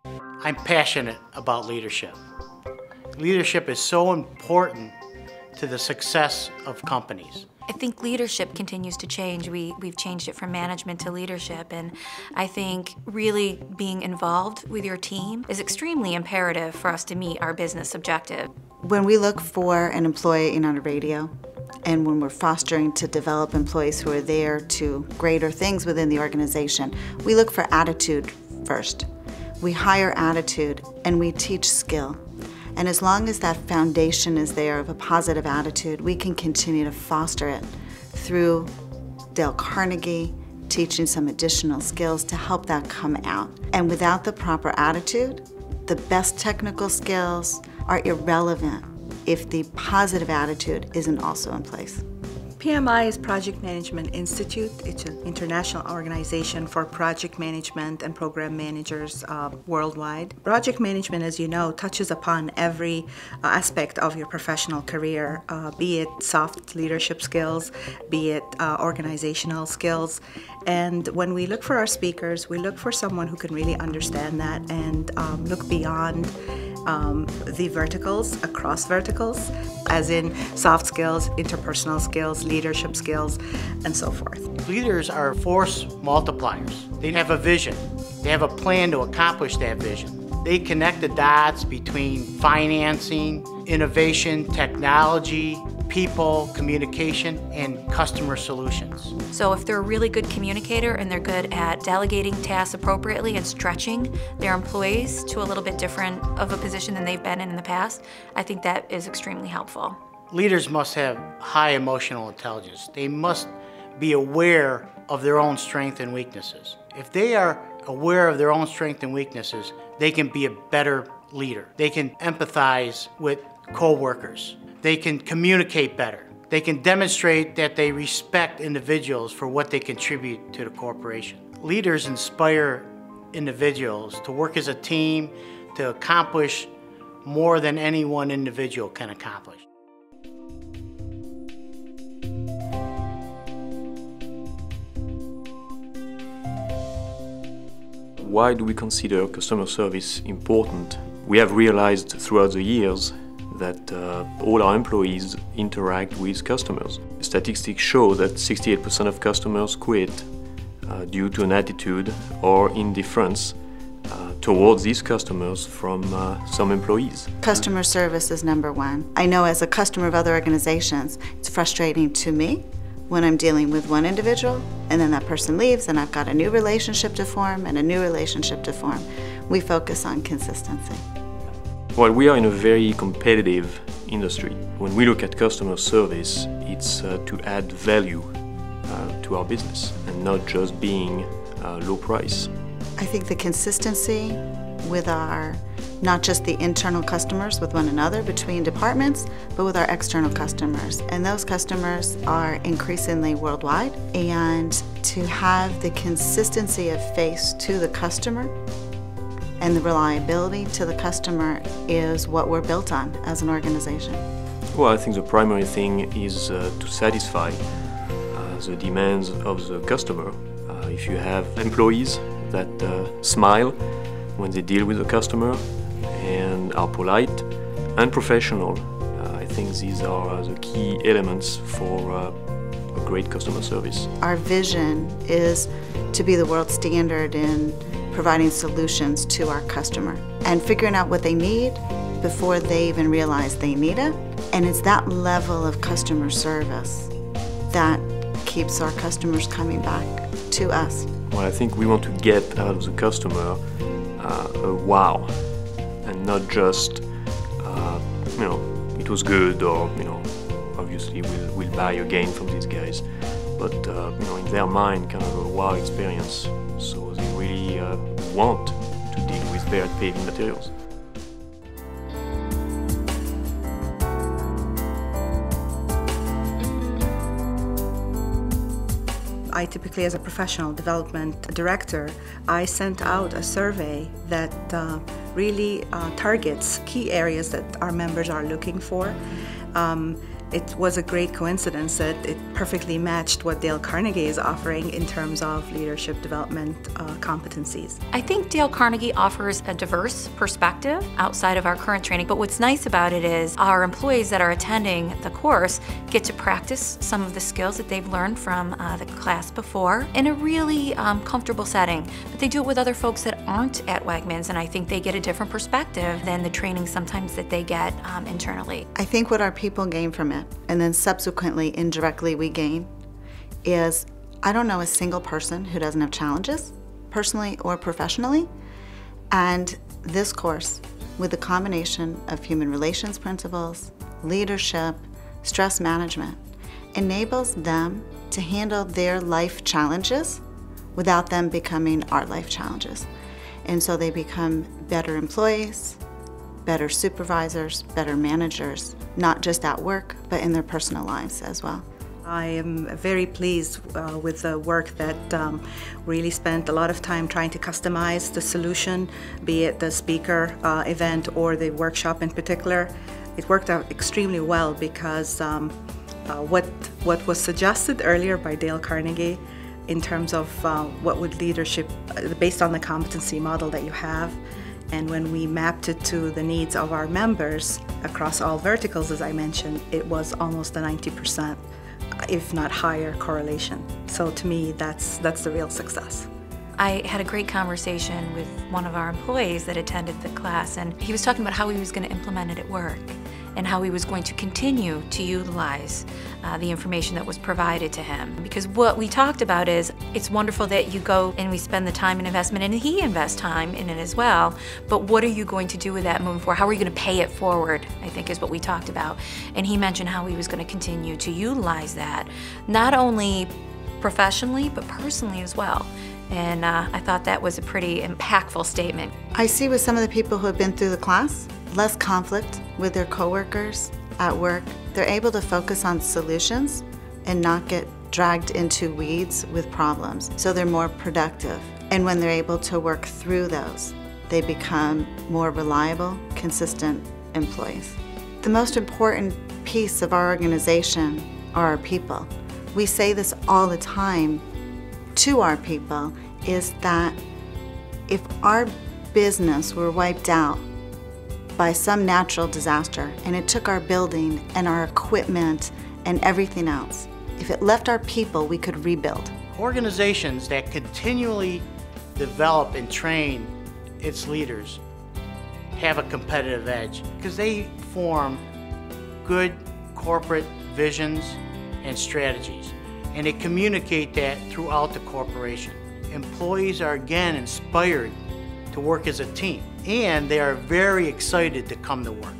I'm passionate about leadership. Leadership is so important to the success of companies. I think leadership continues to change. We've changed it from management to leadership, and I think really being involved with your team is extremely imperative for us to meet our business objective. When we look for an employee on a radio, and when we're fostering to develop employees who are there to greater things within the organization, we look for attitude first. We hire attitude and we teach skill. And as long as that foundation is there of a positive attitude, we can continue to foster it through Dale Carnegie, teaching some additional skills to help that come out. And without the proper attitude, the best technical skills are irrelevant if the positive attitude isn't also in place. PMI is Project Management Institute. It's an international organization for project management and program managers worldwide. Project management, as you know, touches upon every aspect of your professional career, be it soft leadership skills, be it organizational skills. And when we look for our speakers, we look for someone who can really understand that and look beyond the verticals, across verticals, as in soft skills, interpersonal skills, leadership skills, and so forth. Leaders are force multipliers. They have a vision. They have a plan to accomplish that vision. They connect the dots between financing, innovation, technology, people, communication, and customer solutions. So if they're a really good communicator and they're good at delegating tasks appropriately and stretching their employees to a little bit different of a position than they've been in the past, I think that is extremely helpful. Leaders must have high emotional intelligence. They must be aware of their own strengths and weaknesses. If they are aware of their own strengths and weaknesses, they can be a better leader. They can empathize with co-workers. They can communicate better. They can demonstrate that they respect individuals for what they contribute to the corporation. Leaders inspire individuals to work as a team to accomplish more than any one individual can accomplish. Why do we consider customer service important? We have realized throughout the years that all our employees interact with customers. Statistics show that 68% of customers quit due to an attitude or indifference towards these customers from some employees. Customer service is number one. I know as a customer of other organizations, it's frustrating to me when I'm dealing with one individual and then that person leaves and I've got a new relationship to form and a new relationship to form. We focus on consistency. Well, we are in a very competitive industry. When we look at customer service, it's to add value to our business and not just being low price. I think the consistency with our, not just the internal customers with one another between departments, but with our external customers. And those customers are increasingly worldwide. And to have the consistency of face to the customer and the reliability to the customer is what we're built on as an organization. Well, I think the primary thing is to satisfy the demands of the customer. If you have employees that smile when they deal with the customer and are polite and professional, I think these are the key elements for a great customer service. Our vision is to be the world standard in providing solutions to our customer and figuring out what they need before they even realize they need it. And it's that level of customer service that keeps our customers coming back to us. Well, I think we want to get out of the customer a wow, and not just, it was good, or, obviously we'll buy again from these guys. But, in their mind, kind of a wow experience. So they really want to deal with bad paving materials. I typically, as a professional development director, I sent out a survey that really targets key areas that our members are looking for. it was a great coincidence that it perfectly matched what Dale Carnegie is offering in terms of leadership development competencies. I think Dale Carnegie offers a diverse perspective outside of our current training, but what's nice about it is our employees that are attending the course get to practice some of the skills that they've learned from the class before in a really comfortable setting. But they do it with other folks that aren't at Wegmans, and I think they get a different perspective than the training sometimes that they get internally. I think what our people gain from it, and then subsequently, indirectly, we gain, is I don't know a single person who doesn't have challenges, personally or professionally, and this course, with the combination of human relations principles, leadership, stress management, enables them to handle their life challenges without them becoming our life challenges. And so they become better employees, better supervisors, better managers, not just at work, but in their personal lives as well. I am very pleased with the work that really spent a lot of time trying to customize the solution, be it the speaker event or the workshop in particular. It worked out extremely well because what was suggested earlier by Dale Carnegie in terms of what would leadership, based on the competency model that you have, and when we mapped it to the needs of our members across all verticals, as I mentioned, it was almost a 90%, if not higher, correlation. So to me, that's the real success. I had a great conversation with one of our employees that attended the class, and he was talking about how he was going to implement it at work and how he was going to continue to utilize the information that was provided to him. Because what we talked about is, it's wonderful that you go and we spend the time and investment, and he invests time in it as well, but what are you going to do with that moving forward? How are you going to pay it forward, I think is what we talked about. And he mentioned how he was going to continue to utilize that, not only professionally, but personally as well. And I thought that was a pretty impactful statement. I see with some of the people who have been through the class, less conflict with their coworkers at work. They're able to focus on solutions and not get dragged into weeds with problems. So they're more productive. And when they're able to work through those, they become more reliable, consistent employees. The most important piece of our organization are our people. We say this all the time to our people, is that if our business were wiped out by some natural disaster and it took our building and our equipment and everything else, if it left our people, we could rebuild. Organizations that continually develop and train its leaders have a competitive edge because they form good corporate visions and strategies, and they communicate that throughout the corporation. Employees are again inspired to work as a team, and they are very excited to come to work.